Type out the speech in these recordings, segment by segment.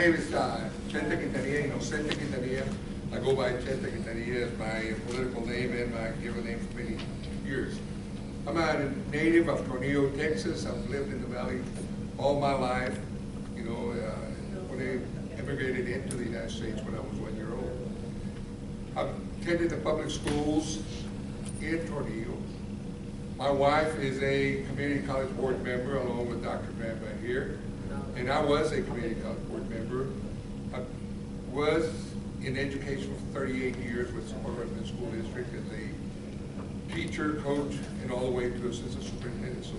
name is Chente Quintanilla, Chente Quintanilla. I go by Chente Quintanilla as my political name and my given name for many years. I'm a native of Tornillo, Texas. I've lived in the Valley all my life. You know, when I immigrated into the United States when I was 1 year old. I've attended the public schools in Tornillo. My wife is a community college board member along with Dr. Grant right here. And I was a community college board member. I was in education for 38 years with Socorro School District as a teacher, coach, and all the way to assistant superintendent. So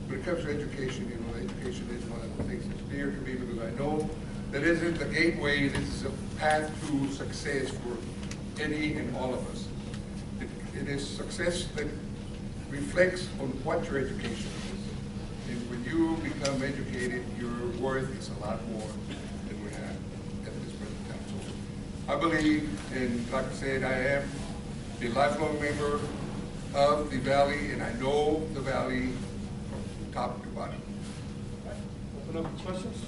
when it comes to education, you know, education is one of the things that's dear to me because I know that isn't the gateway, this is a path to success for any and all of us. It is success that reflects on what your education is. And when you become educated, your worth is a lot more than we have at this present time. So I believe, and like I said, I am a lifelong member of the Valley, and I know the Valley from top to bottom. Open up questions?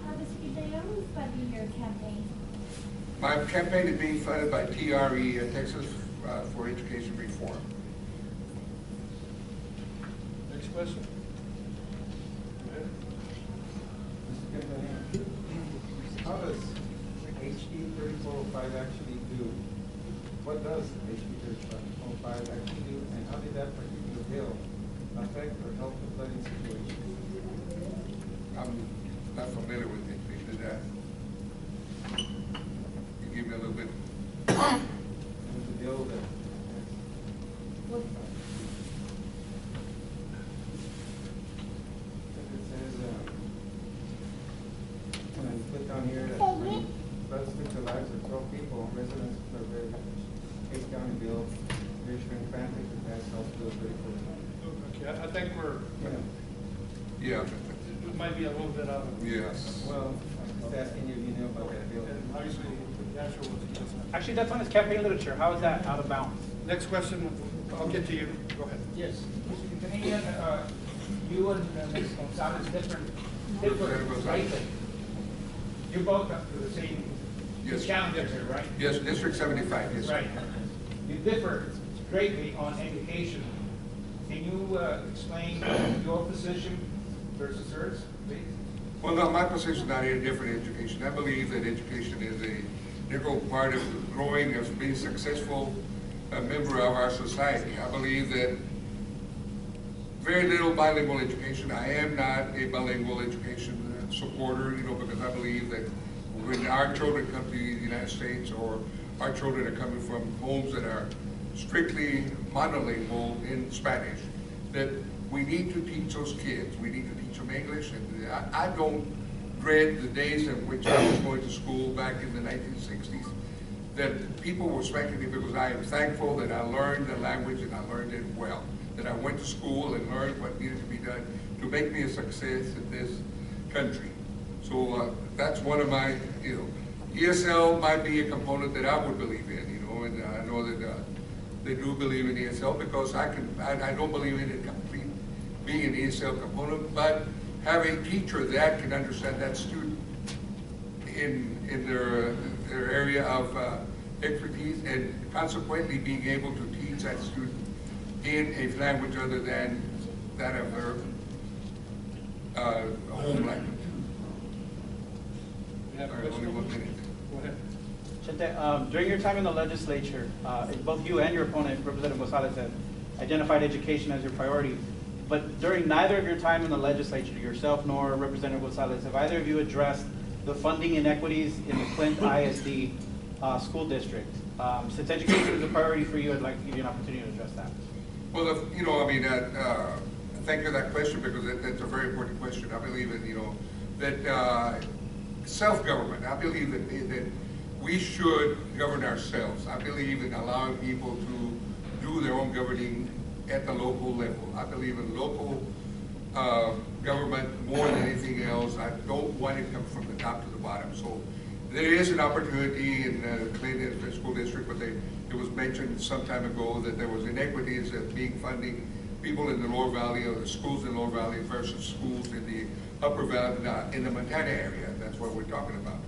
Mr. Quintanilla, who's funding your campaign? My campaign is being funded by TRE, Texas for Education Reform. Next question? How does HB 3405 actually do? What does HB 3405 actually do, and how did that particular bill affect or help the flooding situation? I'm not familiar with it. Did that? You give me a little bit. It was a bill that What? it says, when I put down here that when floods took the lives of 12 people, residents of the Case County bill, reassuring families to pass House Bill 34. Okay, I think we're, Yeah. it might be a little bit out of. Yes. Well, I'm just asking you, you know about that bill. And obviously, the answer was just. Actually, that's on his campaign literature. How is that out of bounds? Next question, I'll get to you. Go ahead. Yes, Mr. Quintanilla, you and Ms. Gonzalez differ greatly. You both up to the same Yes. challenges here, right? Yes, District 75, yes. Right. You differ greatly on education. Can you explain your position versus hers, please? Well, no, my position is not any different in education. I believe that education is a integral part of growing, of being successful member of our society. I believe that very little bilingual education. I am not a bilingual education supporter, you know, because I believe that when our children come to the United States or our children are coming from homes that are strictly monolingual in Spanish, that we need to teach those kids. We need to teach them English. And I don't dread the days in which I was going to school back in the 1960s, that people were spanking me because I am thankful that I learned the language and I learned it well, that I went to school and learned what needed to be done to make me a success in this country. So that's one of my, you know, ESL might be a component that I would believe in, you know, and I know that they do believe in ESL because I don't believe in it complete being an ESL component, but have a teacher that can understand that student in their area of expertise, and consequently being able to teach that student in a language other than that of their home language. Sorry, only 1 minute. Go ahead. Chente, during your time in the legislature, both you and your opponent, Representative Gonzalez, have identified education as your priority. But during neither of your time in the legislature, yourself nor Representative Gonzalez, have either of you addressed the funding inequities in the Clint ISD school district? Since education is a priority for you, I'd like to give you an opportunity to address that. Well, you know, I mean, thank you for that question because that's a very important question. I believe in, you know, that self-government. I believe that we should govern ourselves. I believe in allowing people to do their own governing at the local level. I believe in local government more than anything else. I don't want it to come from the top to the bottom. So there is an opportunity in the Clinton School District, but it was mentioned some time ago that there was inequities of being funding people in the Lower Valley or the schools in the Lower Valley versus schools in the Upper Valley, in the Montana area. That's what we're talking about.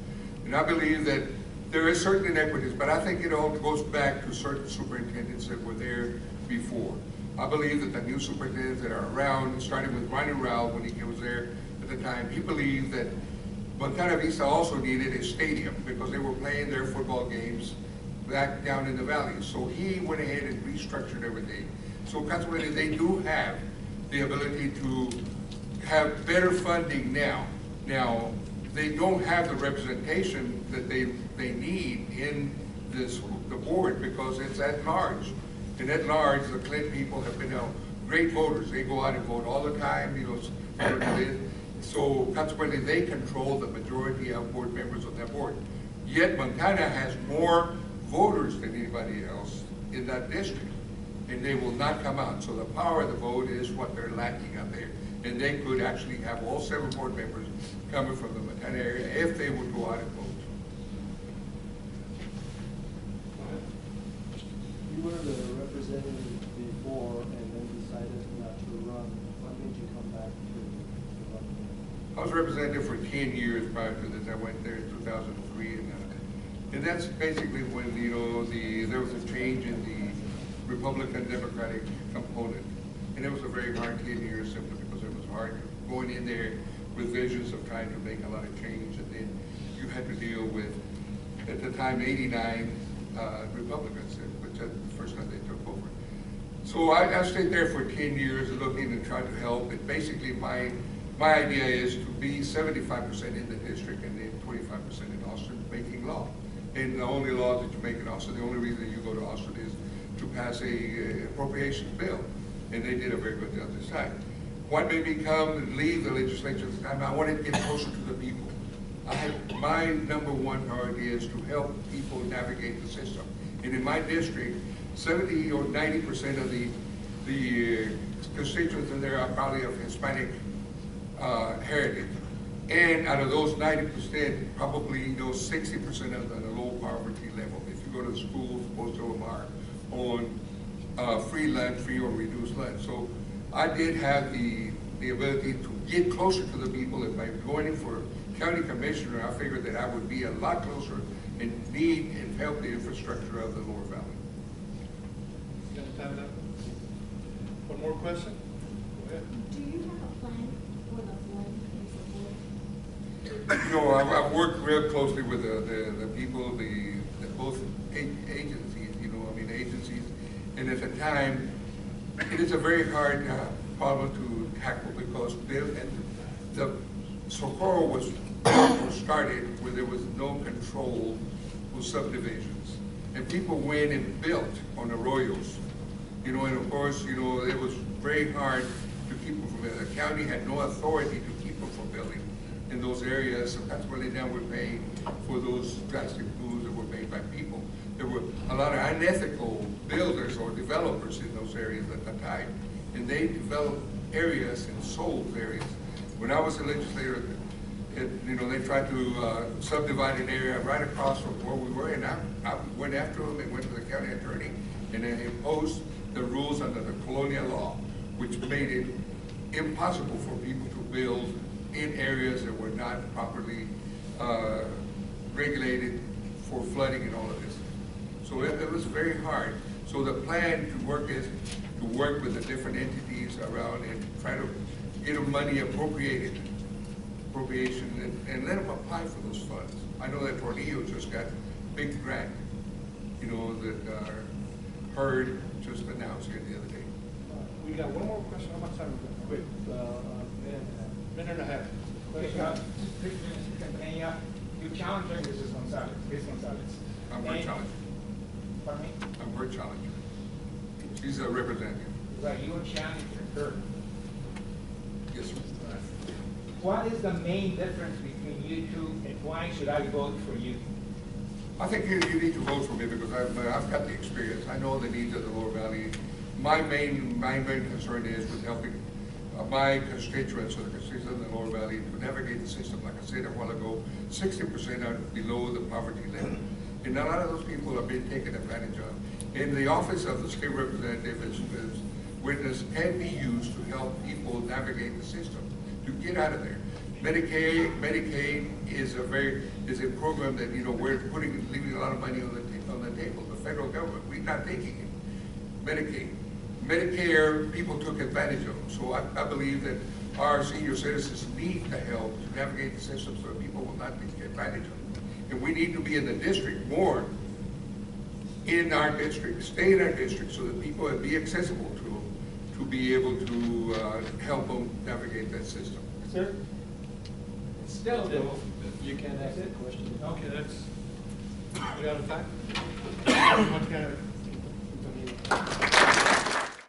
And I believe that there is certain inequities, but I think it all goes back to certain superintendents that were there before. I believe that the new superintendents that are around, starting with Ronnie Rao when he was there at the time, he believed that Montana Vista also needed a stadium because they were playing their football games back down in the valley. So he went ahead and restructured everything. So consequently, they do have the ability to have better funding now. Now, they don't have the representation that they need in the board because it's at large. And at large, the Clinton people have been great voters. They go out and vote all the time, so consequently, they control the majority of board members of that board. Yet Montana has more voters than anybody else in that district, and they will not come out. So the power of the vote is what they're lacking out there. And they could actually have all 7 board members coming from the Montana area if they would go out and vote. You were the representative before and then decided not to run. What made you come back to run? I was representative for 10 years prior to this. I went there in 2003, and that's basically when there was a change in the Republican-Democratic component, and it was a very hard 10 years simply because it was hard going in there with visions of trying to make a lot of change, and then you had to deal with, at the time, 89 Republicans, which was the first time they took over. So I stayed there for 10 years looking and trying to help, and basically my idea is to be 75% in the district and then 25% in Austin making law. And the only law that you make in Austin, the only reason you go to Austin is to pass a appropriations bill. And they did a very good job this time. What made me come and leave the legislature at the time, I wanted to get closer to the people. My #1 priority is to help people navigate the system. And in my district, 70 or 90% of the constituents in there are probably of Hispanic heritage. And out of those 90%, probably 60% of the low poverty level. If you go to the schools, most of them are on free lunch, free or reduced lunch. So I did have the ability to get closer to the people. If I'm going in for county commissioner, I figured that I would be a lot closer and need and help the infrastructure of the lower valley. You got time left? One more question? Go ahead. Do you have a plan for the flood support? I've worked real closely with the people, the both agencies, agencies, and at the time, it is a very hard problem to tackle because the Socorro was started where there was no control with subdivisions, and people went and built on arroyos, and of course, it was very hard to keep them from building. The county had no authority to keep them from building in those areas, so that's why now we're paying for those drastic moves that were made by people. There were a lot of unethical builders or developers in those areas at the time, and they developed areas and sold areas. When I was a legislator, they tried to subdivide an area right across from where we were, and I went after them and went to the county attorney, and they imposed the rules under the colonial law, which made it impossible for people to build in areas that were not properly regulated for flooding and all of this. So it was very hard. So the plan to work is to work with the different entities around and try to get them money appropriation, and let them apply for those funds. I know that Tornillo just got a big grant, that Heard just announced here the other day. We got one more question. How much time we got? Quick, Minute and a half. Okay, Question? Quintanilla, you challenging Mrs. Gonzalez, Ms. Gonzalez. I'm her challenger. Pardon me? I'm her challenger. She's a representative. Right, you are challenging her. Yes, sir. What is the main difference between you two, and why should I vote for you? I think you need to vote for me because I've got the experience. I know the needs of the lower valley. My main concern is with helping my constituents or the constituents of the lower valley to navigate the system. Like I said a while ago, 60% are below the poverty level. And a lot of those people are being taken advantage of. And the office of the state representative is witness can be used to help people navigate the system, to get out of there. Medicaid is a program that, you know, we're leaving a lot of money on the table. The federal government, we're not taking it. Medicare, people took advantage of them. So I believe that our senior citizens need the help to navigate the system so that people will not take advantage of them. And we need to be in the district more, in our district, stay in our district, so that people will be accessible to be able to help them navigate that system. Sir? It's still though. You can't ask that question. Okay, that's, we out of time? One kind of-